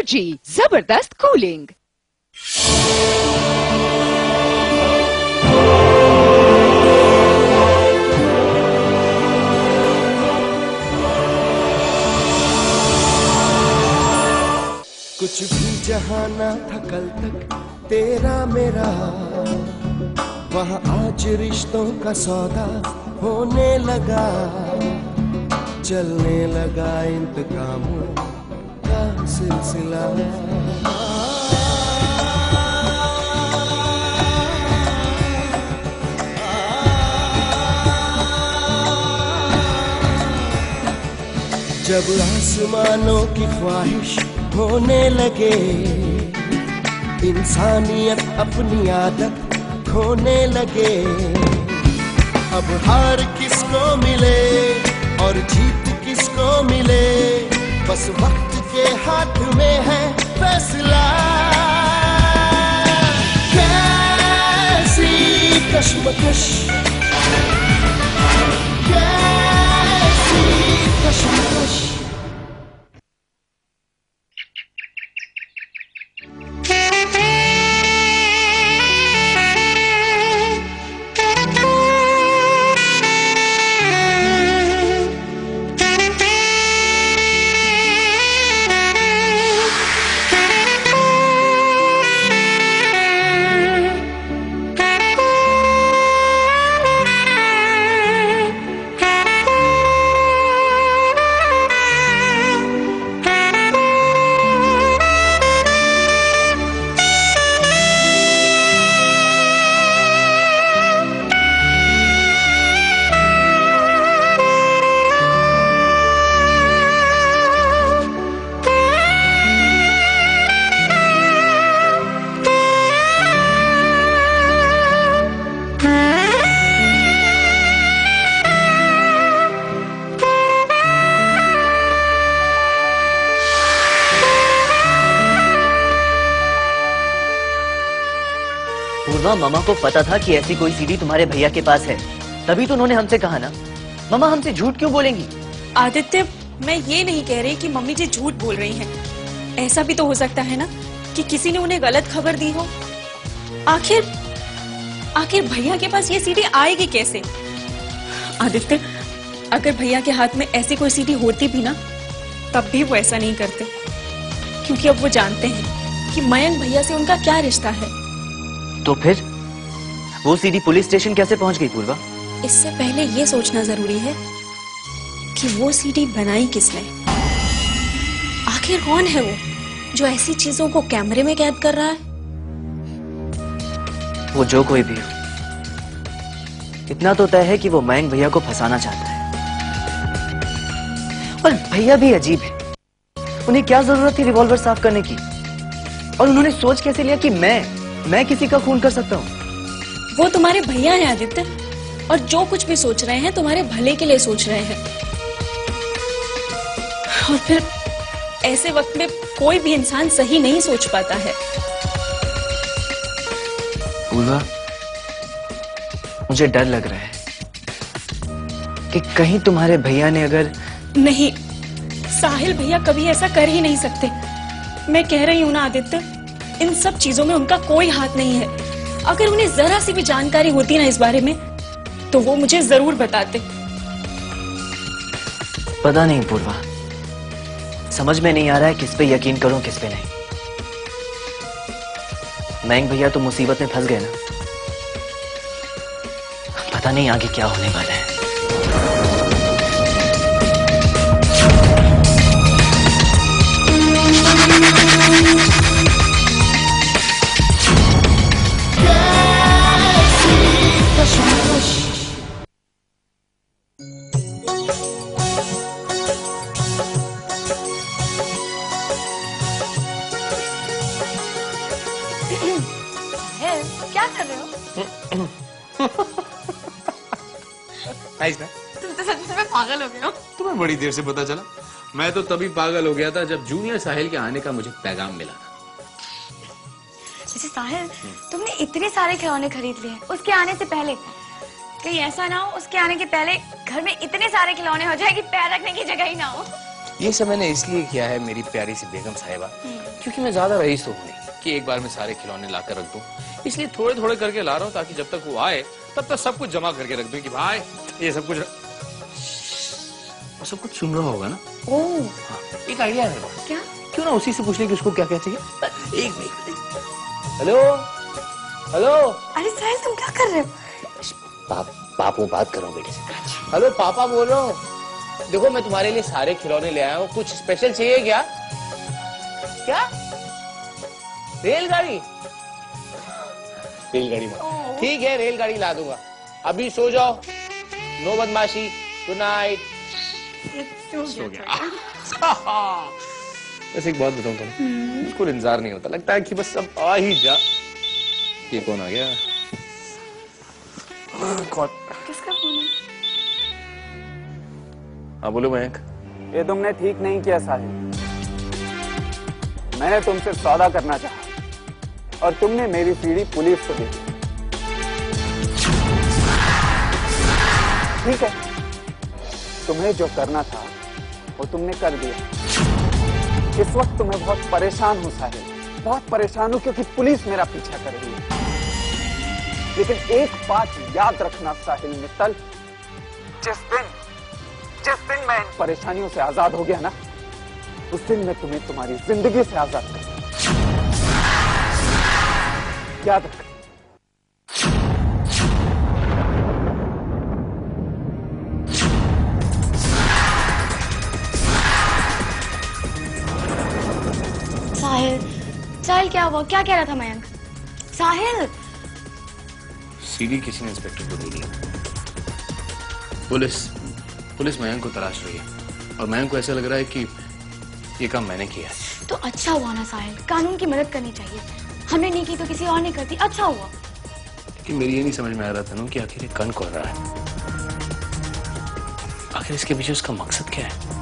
Energy, जबरदस्त cooling. कुछ भी जहाँ ना था कल तक तेरा मेरा, वहाँ आज रिश्तों का सौदा होने लगा। चलने लगा इंतकामों का सिलसिला। जब आसमानों की ख्वाहिश होने लगे, इंसानियत अपनी आदत खोने लगे। अब हार किसको मिले और जीत किसको मिले, बस वक्त के हाथ में है फैसला। कैसी कश्मकश, कैसी कश्मकश। मामा को पता था कि ऐसी कोई सीडी तुम्हारे भैया के पास है, तभी तो उन्होंने हमसे कहा ना। मामा हमसे झूठ क्यों बोलेंगी? आदित्य, मैं ये नहीं कह रही कि मम्मी जी झूठ बोल रही हैं। ऐसा भी तो हो सकता है ना कि किसी ने उन्हें गलत खबर दी हो। आखिर भैया के पास ये सीडी आएगी कैसे? आदित्य, अगर भैया के हाथ में ऐसी कोई सीडी होती भी ना, तब भी वो ऐसा नहीं करते, क्योंकि अब वो जानते हैं कि मयंक भैया से उनका क्या रिश्ता है। तो फिर वो सीडी पुलिस स्टेशन कैसे पहुंच गई पूर्वा? इससे पहले ये सोचना जरूरी है कि वो सीडी बनाई किसने। आखिर कौन है वो जो ऐसी चीजों को कैमरे में कैद कर रहा है? वो जो कोई भी हो, इतना तो तय है कि वो मयंक भैया को फंसाना चाहता है। और भैया भी अजीब है, उन्हें क्या जरूरत थी रिवॉल्वर साफ करने की? और उन्होंने सोच कैसे लिया कि मैं किसी का खून कर सकता हूँ? वो तुम्हारे भैया हैं आदित्य, और जो कुछ भी सोच रहे हैं तुम्हारे भले के लिए सोच रहे हैं। और फिर ऐसे वक्त में कोई भी इंसान सही नहीं सोच पाता है। पूर्वा, मुझे डर लग रहा है कि कहीं तुम्हारे भैया ने अगर... नहीं, साहिल भैया कभी ऐसा कर ही नहीं सकते। मैं कह रही हूं ना आदित्य, इन सब चीजों में उनका कोई हाथ नहीं है। अगर उन्हें जरा सी भी जानकारी होती ना इस बारे में, तो वो मुझे जरूर बताते। पता नहीं पूर्वा, समझ में नहीं आ रहा है किस पे यकीन करूं किस पे नहीं। मयंक भैया तो मुसीबत में फंस गए ना, पता नहीं आगे क्या होने वाला है। क्या कर रहे हो? तुम तो सच में पागल हो गए हो। तुम्हें बड़ी देर से पता चला। मैं तो तभी पागल हो गया था जब जूनियर साहिल के आने का मुझे पैगाम मिला था। जैसे साहिल, तुमने इतने सारे खिलौने खरीद लिए उसके आने से पहले। कहीं ऐसा ना हो उसके आने के पहले घर में इतने सारे खिलौने हो जाए कि पैर रखने की जगह ही ना हो। ये सब मैंने इसलिए किया है मेरी प्यारी सी बेगम साहिबा, क्योंकि मैं ज्यादा रईस तो हूँ नहीं कि एक बार में सारे खिलौने लाकर रख दूं। इसलिए थोड़े थोड़े करके ला रहा हूँ ताकि जब तक वो आए तब तक सब कुछ जमा करके रख दूं कि भाई ये सब कुछ और सब कुछ सुन रहा होगा ना। ओह, हाँ, एक आइडिया है मेरे पास। क्या? क्यों ना उसी से पूछ ले कि उसको क्या क्या चाहिए। एक मिनट। Hello hello. अरे साहिल तुम क्या कर रहे हो? पापू बात कर रहा हूँ बेटे से। हेलो पापा बोल रहा हूँ। देखो मैं तुम्हारे लिए सारे खिलौने ले आया हूँ, कुछ स्पेशल चाहिए क्या? क्या? रेलगाड़ी? रेलगाड़ी में ठीक है, रेलगाड़ी ला दूंगा। अभी सो जाओ, नो बदमाशी, गुड नाइट। सो गया। वैसे एक बात बताऊं तुम्हें, उसको इंतजार नहीं होता, लगता है कि बस अब आ ही जा। ये कौन आ गया? कौन? किसका फोन है? हाँ बोलो मयंक। ये तुमने ठीक नहीं किया साहिल। मैंने तुमसे सौदा करना चाहा और तुमने मेरी सीढ़ी पुलिस को दे दी। ठीक है, तुम्हें जो करना था वो तुमने कर दिया। इस वक्त तुम्हें बहुत परेशान हूं साहिल, बहुत परेशान हूं क्योंकि पुलिस मेरा पीछा कर रही है। लेकिन एक बात याद रखना साहिल मित्तल, जिस दिन मैं इन परेशानियों से आजाद हो गया ना, उस दिन मैं तुम्हें तुम्हारी जिंदगी से आजाद कर दूंगा। याद रख। साहिल क्या हुआ? क्या कह रहा था मयंक? साहिल सीडी किसी ने इंस्पेक्टर को दे दिया। पुलिस मयंक को तलाश रही है और मयंक को ऐसा लग रहा है कि ये काम मैंने किया है। तो अच्छा हुआ ना साहिल, कानून की मदद करनी चाहिए। हमने नहीं की तो किसी और ने करती, अच्छा हुआ। कि मेरी ये नहीं समझ में आ रहा था कि आखिर ये कौन कर रहा है, आखिर इसके पीछे उसका मकसद क्या है।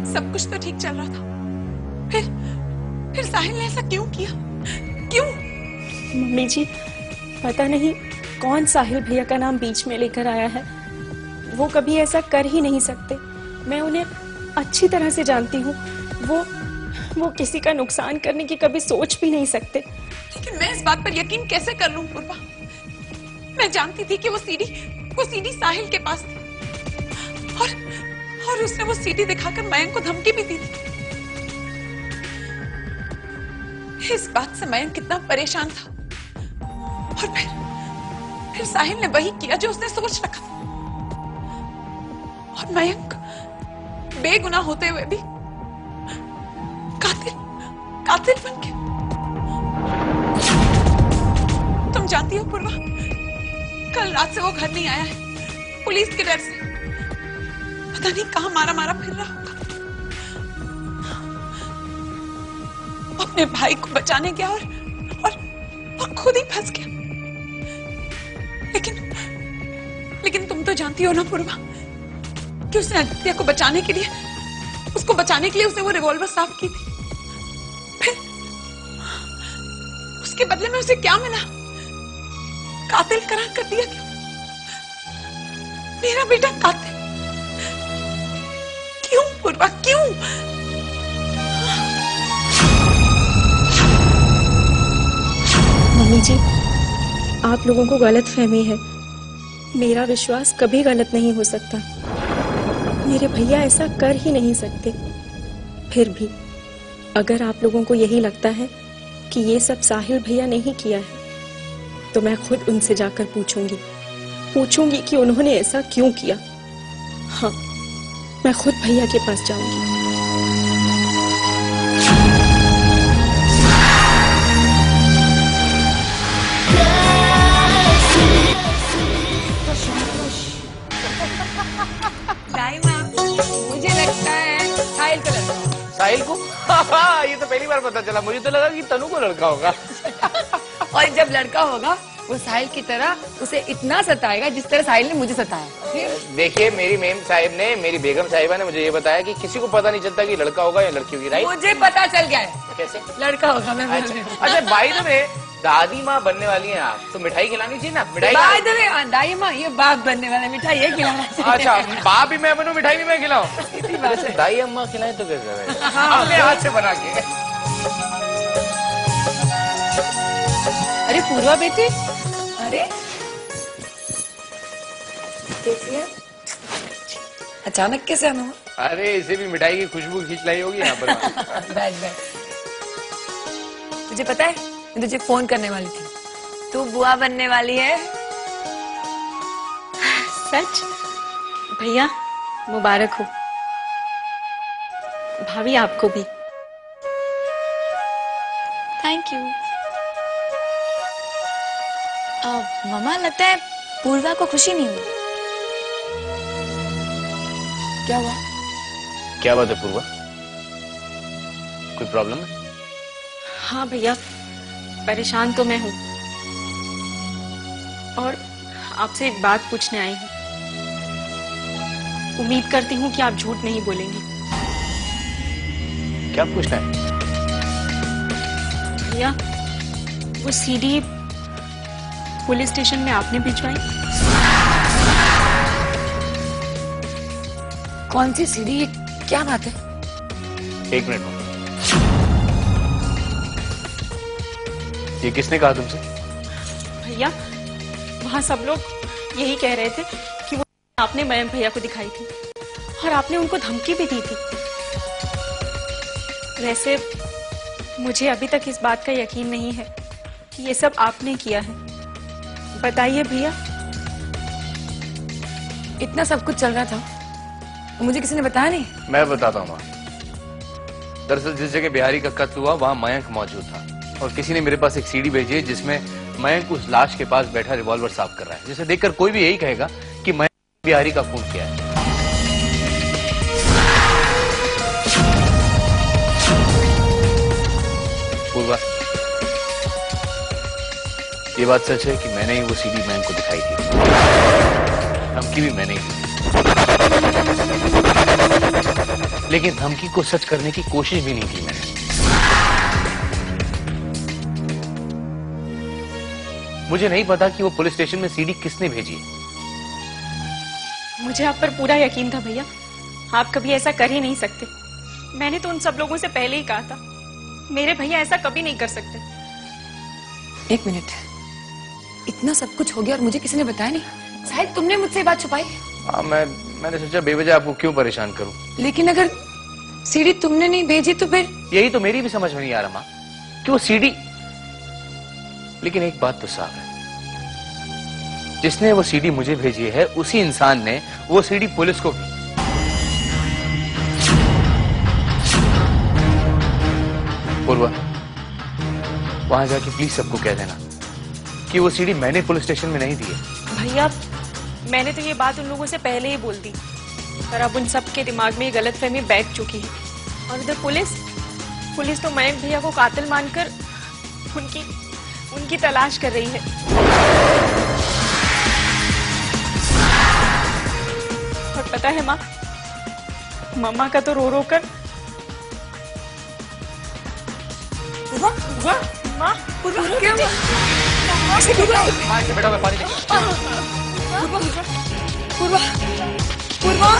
सब कुछ तो ठीक चल रहा था, फिर साहिल ने ऐसा क्यों किया? क्यों? मम्मी जी, पता नहीं कौन साहिल भैया का नाम बीच में लेकर आया है। वो कभी ऐसा कर ही नहीं सकते। मैं उन्हें अच्छी तरह से जानती हूँ। वो किसी का नुकसान करने की कभी सोच भी नहीं सकते। लेकिन मैं इस बात पर यकीन कैसे कर लूं पूर्वा? मैं जानती थी कि वो सीडी साहिल के पास थी और उसने वो सीडी दिखाकर मयंक को धमकी भी दी थी। इस बात से मयंक कितना परेशान था और फिर साहिल ने वही किया जो उसने सोच रखा था। और मयंक बेगुनाह होते हुए भी कातिल बन गया। तुम जानती हो पूर्वा, कल रात से वो घर नहीं आया है, पुलिस के डर से। पता नहीं कहां मारा फिर रहा होगा। अपने भाई को बचाने गया और खुद ही फंस गया। लेकिन तुम तो जानती हो ना पूर्वा कि उसने आदित्य को बचाने के लिए उसने वो रिवॉल्वर साफ की थी। फिर उसके बदले में उसे क्या मिला? कातिल करार कर दिया। क्यों? मेरा बेटा कातिल क्यों पूर्वा, क्यों? मम्मी जी, आप लोगों को गलत फहमी है। मेरा विश्वास कभी गलत नहीं हो सकता। मेरे भैया ऐसा कर ही नहीं सकते। फिर भी अगर आप लोगों को यही लगता है कि ये सब साहिल भैया ने ही किया है, तो मैं खुद उनसे जाकर पूछूंगी कि उन्होंने ऐसा क्यों किया। हाँ, मैं खुद भैया के पास जाऊंगी। मुझे लगता है साहिल को लड़का। साहिल को? ये तो पहली बार पता चला। मुझे तो लगा कि तनु को लड़का होगा। और जब लड़का होगा वो साहिल की तरह उसे इतना सताएगा जिस तरह साहिल ने मुझे सताया। देखिए, मेरी मेम साहिब ने, मेरी बेगम साहिबा ने मुझे ये बताया कि किसी को पता नहीं चलता कि लड़का होगा या लड़की होगी, राइट? मुझे पता चल गया है। कैसे? लड़का होगा। मैं अच्छा, बाय द वे, दादी माँ बनने वाली हैं आप, तो मिठाई खिलानी चाहिए ना। मिठाई बाय द वे, दाई माँ ये बाप बनने वाला, मिठाई ये खिलाना चाहिए। अच्छा, बाप भी मैं बनूं, मिठाई भी मैं खिलाऊं? दाई अम्मा खिलाए तो कैसे? अपने हाथ से बना के। अरे पूर्वा बेटे, अरे कैसी है? अचानक कैसे आना हुआ? अरे इसे भी मिठाई की खुशबू खींच लाई होगी यहाँ पर। बैठ बैठ। तुझे पता है, मैं तुझे फोन करने वाली थी, तू बुआ बनने वाली है। सच? भैया मुबारक हो। भाभी आपको भी। Thank you. मामा, लगता है पूर्वा को खुशी नहीं हुई। क्या हुआ? क्या बात है पूर्वा? कोई प्रॉब्लम है? हाँ भैया, परेशान तो मैं हूँ और आपसे एक बात पूछने आई हूँ। उम्मीद करती हूँ कि आप झूठ नहीं बोलेंगे। क्या पूछना है? भैया, वो सीडी पुलिस स्टेशन में आपने भिजवाई? कौन सी सीढ़ी? क्या बात है? एक मिनट। ये किसने कहा तुमसे? भैया, वहाँ सब लोग यही कह रहे थे कि वो आपने मयंक भैया को दिखाई थी और आपने उनको धमकी भी दी थी। वैसे मुझे अभी तक इस बात का यकीन नहीं है कि ये सब आपने किया है। बताइए भैया। इतना सब कुछ चल रहा था, मुझे किसी ने बताया नहीं? मैं बताता हूँ। दरअसल जिस जगह बिहारी का कत्ल हुआ वहाँ मयंक मौजूद था और किसी ने मेरे पास एक सीडी भेजी है जिसमें मयंक उस लाश के पास बैठा रिवॉल्वर साफ कर रहा है, जिसे देखकर कोई भी यही कहेगा कि मयंक बिहारी का खून किया है। पूर्वा, ये बात सच है कि मैंने ही वो सीडी मयंक को दिखाई थी। धमकी भी मैंने ही दी, लेकिन धमकी को सच करने की कोशिश भी नहीं की मैंने। मुझे नहीं पता कि वो पुलिस स्टेशन में सीडी किसने भेजी है। मुझे आप पर पूरा यकीन था भैया, आप कभी ऐसा कर ही नहीं सकते। मैंने तो उन सब लोगों से पहले ही कहा था, मेरे भैया ऐसा कभी नहीं कर सकते। एक मिनट, इतना सब कुछ हो गया और मुझे किसी ने बताया नहीं? शायद तुमने मुझसे बात छुपाई। हाँ, मैंने सोचा बेवजह आपको क्यों परेशान करूं। लेकिन अगर सीडी तुमने नहीं भेजी तो फिर? यही तो मेरी भी समझ में नहीं आ रहा माँ कि वो सीडी। लेकिन एक बात तो साफ है, जिसने वो सीडी मुझे भेजी है उसी इंसान ने वो सीडी पुलिस को भी। पूर्वा, वहां जाके प्लीज सबको कह देना कि वो सीडी मैंने पुलिस स्टेशन में नहीं दी है। भैया, मैंने तो ये बात उन लोगों से पहले ही बोल दी, पर अब उन सब के दिमाग में ये गलतफहमी बैठ चुकी है। और उधर पुलिस तो मयंक भैया को कातिल मानकर उनकी तलाश कर रही है। और पता है माँ, मम्मा का तो रो रो कर माँ, क्या बेटा मैं पानी पूर्वा।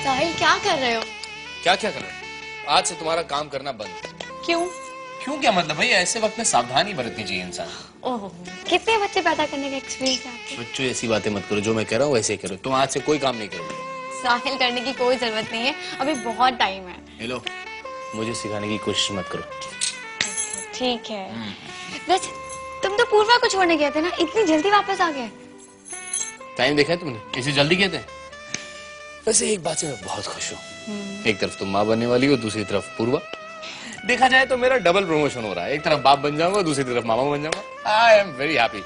साहिल, क्या कर रहे हो? क्या कर रहे हो? आज से तुम्हारा काम करना बंद। क्यों? क्यों क्या मतलब भाई, ऐसे वक्त में सावधानी बरतनी चाहिए इंसान। ओह, कितने बच्चे पैदा करने का एक्सपीरियंस है आपके? बच्चों ऐसी बातें मत करो, जो मैं कह रहा हूँ वैसे ही करो। तुम आज से कोई काम नहीं करोगे। साहिल, करने की कोई जरूरत नहीं है, अभी बहुत टाइम है। हेलो, मुझे सिखाने की कोशिश मत करो। ठीक है। वैसे तुम तो पूर्वा को छोड़ने गए थे ना, इतनी जल्दी वापस आ गए? टाइम देखा है तुमने, इसे जल्दी कहते हैं। वैसे एक बात से मैं बहुत खुश हूँ, एक तरफ तुम माँ बनने वाली हो, दूसरी तरफ पूर्वा। देखा जाए तो मेरा डबल प्रमोशन हो रहा है, एक तरफ बाप बन जाऊंगा, दूसरी तरफ मामा बन जाऊंगा। I am very happy.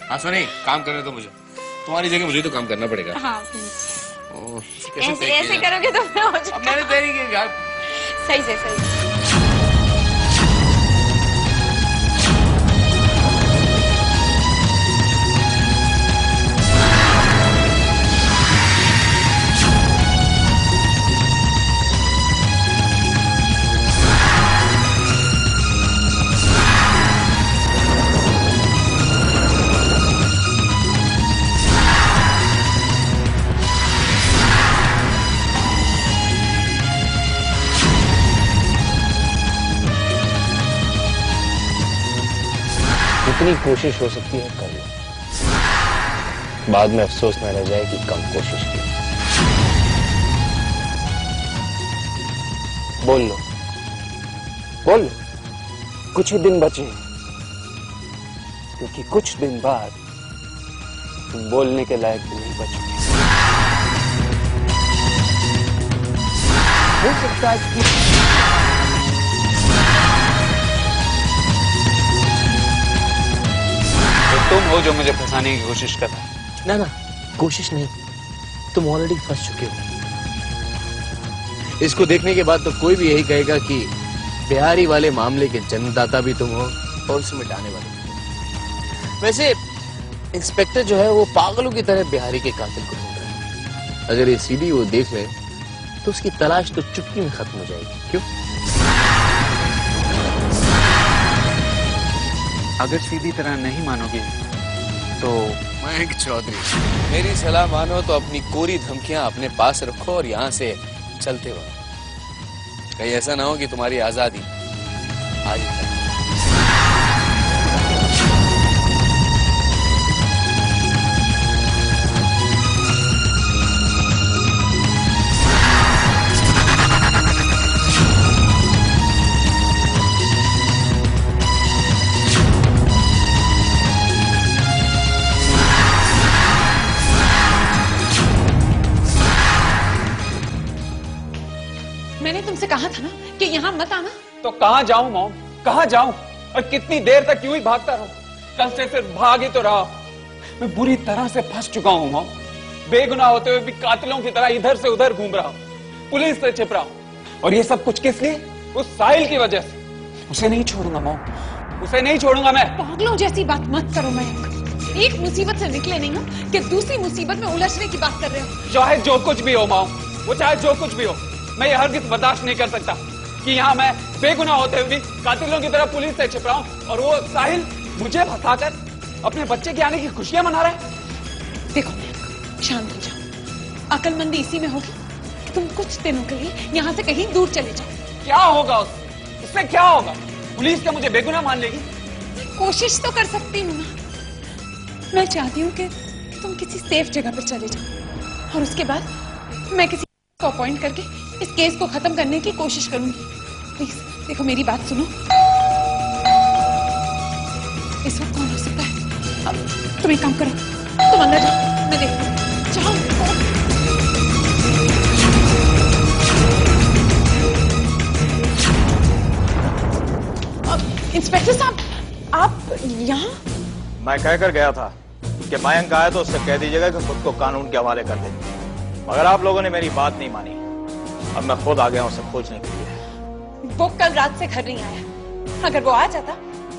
हाँ सुनिए, काम करने तो मुझे, तुम्हारी जगह मुझे तो काम करना पड़ेगा। हाँ, ऐसे करोगे तो मैं हो जाऊंगा। मैंने तैयारी की यार। सही से सही। जितनी कोशिश हो सकती है कर लो, बाद में अफसोस न रह जाए कि कम कोशिश की। बोल लो, बोल लो, कुछ ही दिन बचे हैं, क्योंकि कुछ दिन बाद तुम बोलने के लायक भी नहीं बचोगे। हो सकता है कि तुम हो जो मुझे फंसाने की कोशिश कर रहा है। ना ना, कोशिश नहीं, तुम ऑलरेडी फंस चुके हो। इसको देखने के बाद तो कोई भी यही कहेगा कि बिहारी वाले मामले के जन्मदाता भी तुम हो और उसे मिटाने वाले भी तुम। वैसे इंस्पेक्टर जो है वो पागलों की तरह बिहारी के कातिल को ढूंढ रहा है। अगर ये सीडी वो देख ले तो उसकी तलाश तो चुटकी में खत्म हो जाएगी। क्यों? अगर सीधी तरह नहीं मानोगे तो मयंक चौधरी, मेरी सलाह मानो तो अपनी कोरी धमकियां अपने पास रखो और यहाँ से चलते बढ़ो। कहीं ऐसा ना हो कि तुम्हारी आजादी आज ही मैंने तुमसे कहा था ना कि यहाँ मत आना। तो कहां जाऊं मॉम, कहां जाऊं? और कितनी देर तक यूं ही भागता रहूं? कल से सिर्फ भाग ही तो रहा। मैं बुरी तरह से फंस चुका हूं मॉम। बेगुनाह होते हुए भी कातिलों की तरह इधर से उधर घूम रहा हूं, पुलिस से छिप रहा हूं। और ये सब कुछ किस लिए? उस साहिल की वजह से। उसे नहीं छोड़ूंगा मॉम, उसे नहीं छोड़ूंगा मैं। पागलों जैसी बात मत करो मयंक। एक मुसीबत से निकले नहीं हो कि दूसरी मुसीबत में उलझने की बात कर रहे हो। चाहे जो कुछ भी हो मॉम, वो चाहे जो कुछ भी हो, मैं ये हरगिज़ बर्दाश्त नहीं कर सकता कि यहाँ मैं बेगुनाह होते हुए भी कातिलों की तरह पुलिस से छिप रहा हूँ और वो साहिल मुझे फंसाकर अपने बच्चे के आने की खुशियां मना रहा है। देखो मयंक, शांत हो जाओ। अकलमंदी इसी में होगी कि तुम कुछ दिनों के लिए यहाँ से कहीं दूर चले जाओ। क्या होगा उससे क्या होगा? पुलिस क्या मुझे बेगुनाह मान लेगी? कोशिश तो कर सकती हूँ ना। मैं चाहती हूँ कि तुम किसी सेफ जगह पर चले जाओ और उसके बाद मैं किसी को अपॉइंट करके इस केस को खत्म करने की कोशिश करूंगी। प्लीज देखो, मेरी बात सुनो। इस वक्त कौन हो सकता है? अब तुम एक काम करो, तुम अंदर जाओ, मैं देखती हूँ। जाओ। इंस्पेक्टर साहब, आप यहाँ? मैं कहकर गया था कि मयंक आया तो उससे कह दीजिएगा कि खुद को कानून के हवाले कर दे। मगर आप लोगों ने मेरी बात नहीं मानी। अब मैं खुद आ गया हूं उसे खोजने के लिए। वो कल रात से घर नहीं आया। अगर वो आ जाता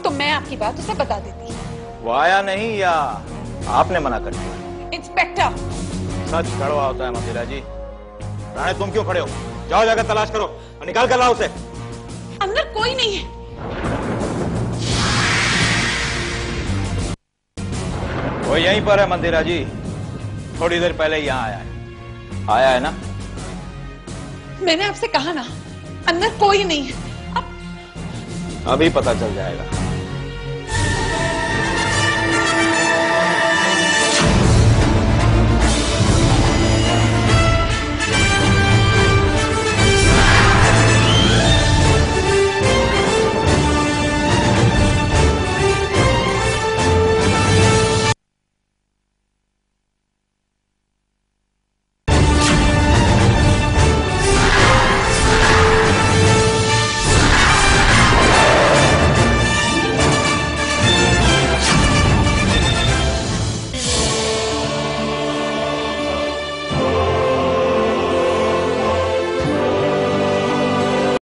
तो मैं आपकी बात उसे बता देती। वो आया नहीं या आपने मना कर दिया? इंस्पेक्टर, सच कड़वा होता है मंदिरा जी। राणे, तुम क्यों खड़े हो? जाओ जाकर तलाश करो और निकाल कर लाओ उसे। अंदर कोई नहीं है। वो यहीं पर है मंदिरा जी, थोड़ी देर पहले यहाँ आया है। आया है ना? मैंने आपसे कहा ना, अंदर कोई नहीं है। अभी पता चल जाएगा।